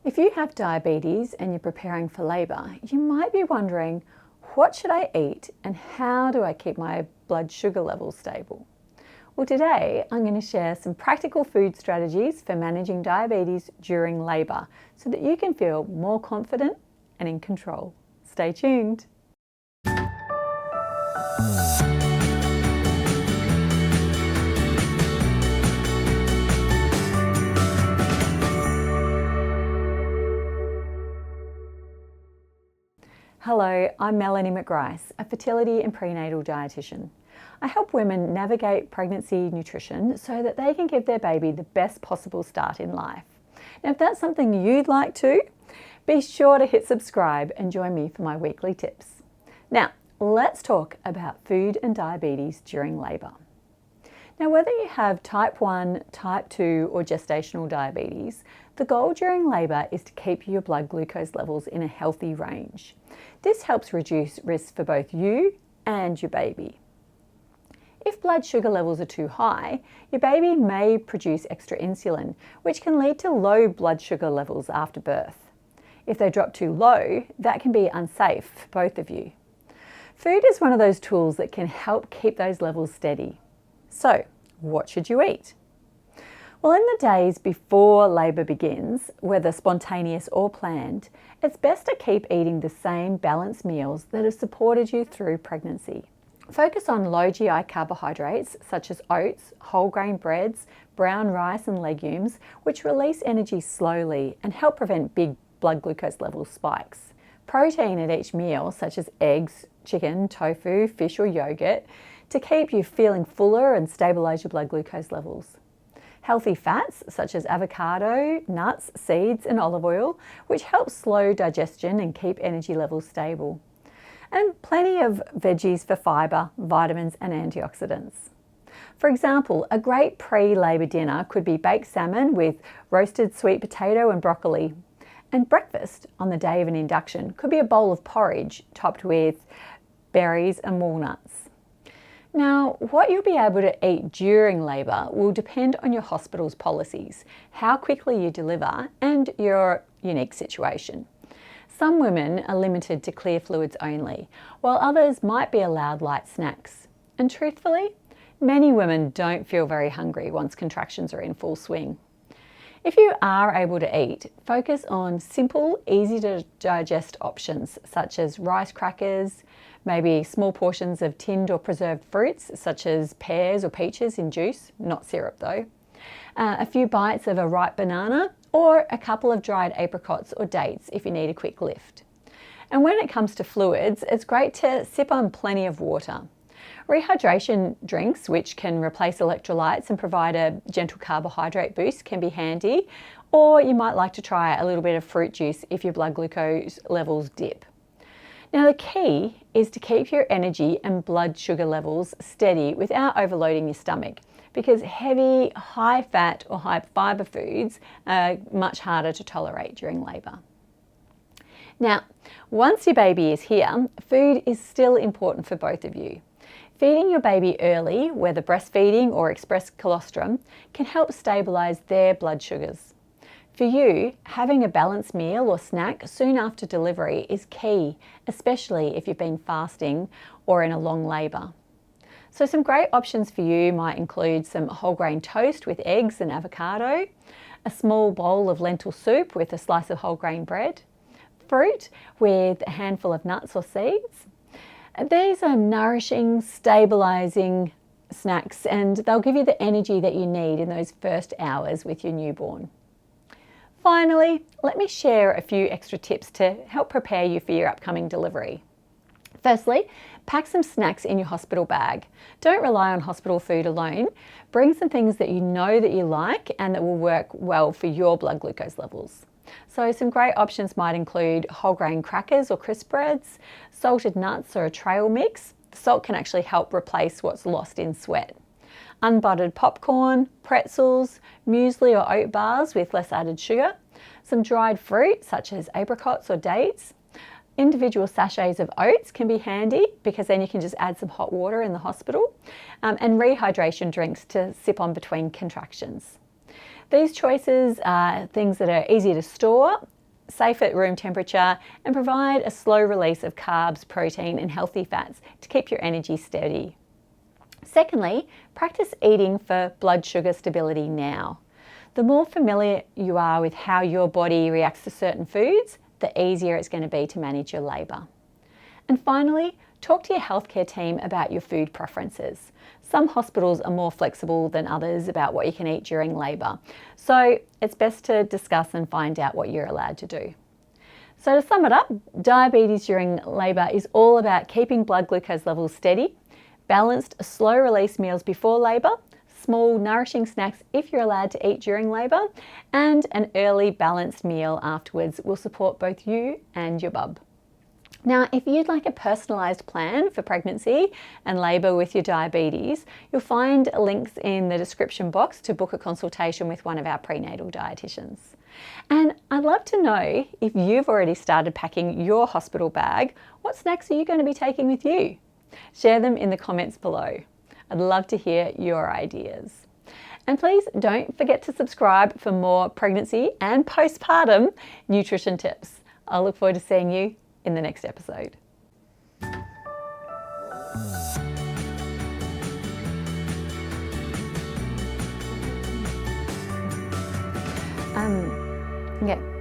If you have diabetes and you're preparing for labour, you might be wondering, what should I eat and how do I keep my blood sugar levels stable? Well, today I'm going to share some practical food strategies for managing diabetes during labour so that you can feel more confident and in control. Stay tuned. Hello, I'm Melanie McGrice, a fertility and prenatal dietitian. I help women navigate pregnancy nutrition so that they can give their baby the best possible start in life. Now, if that's something you'd like to, be sure to hit subscribe and join me for my weekly tips. Now, let's talk about food and diabetes during labour. Now, whether you have type 1, type 2 or gestational diabetes, the goal during labour is to keep your blood glucose levels in a healthy range. This helps reduce risk for both you and your baby. If blood sugar levels are too high, your baby may produce extra insulin, which can lead to low blood sugar levels after birth. If they drop too low, that can be unsafe for both of you. Food is one of those tools that can help keep those levels steady. So, what should you eat? Well, in the days before labour begins, whether spontaneous or planned, it's best to keep eating the same balanced meals that have supported you through pregnancy. Focus on low GI carbohydrates such as oats, whole grain breads, brown rice and legumes, which release energy slowly and help prevent big blood glucose level spikes. Protein at each meal, such as eggs, chicken, tofu, fish or yogurt, to keep you feeling fuller and stabilise your blood glucose levels. Healthy fats such as avocado, nuts, seeds and olive oil, which help slow digestion and keep energy levels stable. And plenty of veggies for fibre, vitamins and antioxidants. For example, a great pre-labour dinner could be baked salmon with roasted sweet potato and broccoli. And breakfast on the day of an induction could be a bowl of porridge topped with berries and walnuts. Now, what you'll be able to eat during labour will depend on your hospital's policies, how quickly you deliver, and your unique situation. Some women are limited to clear fluids only, while others might be allowed light snacks. And truthfully, many women don't feel very hungry once contractions are in full swing. If you are able to eat, focus on simple, easy to digest options such as rice crackers, maybe small portions of tinned or preserved fruits such as pears or peaches in juice, not syrup though, a few bites of a ripe banana or a couple of dried apricots or dates if you need a quick lift. And when it comes to fluids, it's great to sip on plenty of water. Rehydration drinks, which can replace electrolytes and provide a gentle carbohydrate boost, can be handy, or you might like to try a little bit of fruit juice if your blood glucose levels dip. Now, the key is to keep your energy and blood sugar levels steady without overloading your stomach, because heavy, high fat or high fibre foods are much harder to tolerate during labour. Now, once your baby is here, food is still important for both of you. Feeding your baby early, whether breastfeeding or express colostrum, can help stabilise their blood sugars. For you, having a balanced meal or snack soon after delivery is key, especially if you've been fasting or in a long labour. So some great options for you might include some whole grain toast with eggs and avocado, a small bowl of lentil soup with a slice of whole grain bread, fruit with a handful of nuts or seeds. These are nourishing, stabilising snacks and they'll give you the energy that you need in those first hours with your newborn. Finally, let me share a few extra tips to help prepare you for your upcoming delivery. Firstly, pack some snacks in your hospital bag. Don't rely on hospital food alone. Bring some things that you know that you like and that will work well for your blood glucose levels. So some great options might include whole grain crackers or crisp breads, salted nuts or a trail mix. Salt can actually help replace what's lost in sweat. Unbuttered popcorn, pretzels, muesli or oat bars with less added sugar, some dried fruit such as apricots or dates. Individual sachets of oats can be handy because then you can just add some hot water in the hospital, and rehydration drinks to sip on between contractions. These choices are things that are easy to store, safe at room temperature, and provide a slow release of carbs, protein, and healthy fats to keep your energy steady. Secondly, practice eating for blood sugar stability now. The more familiar you are with how your body reacts to certain foods, the easier it's going to be to manage your labour. And finally, talk to your healthcare team about your food preferences. Some hospitals are more flexible than others about what you can eat during labour, so it's best to discuss and find out what you're allowed to do. So to sum it up, diabetes during labour is all about keeping blood glucose levels steady, balanced slow release meals before labour, small nourishing snacks if you're allowed to eat during labour, and an early balanced meal afterwards will support both you and your bub. Now, if you'd like a personalised plan for pregnancy and labour with your diabetes, you'll find links in the description box to book a consultation with one of our prenatal dietitians. And I'd love to know if you've already started packing your hospital bag, what snacks are you going to be taking with you? Share them in the comments below. I'd love to hear your ideas. And please don't forget to subscribe for more pregnancy and postpartum nutrition tips. I'll look forward to seeing you in the next episode. Okay.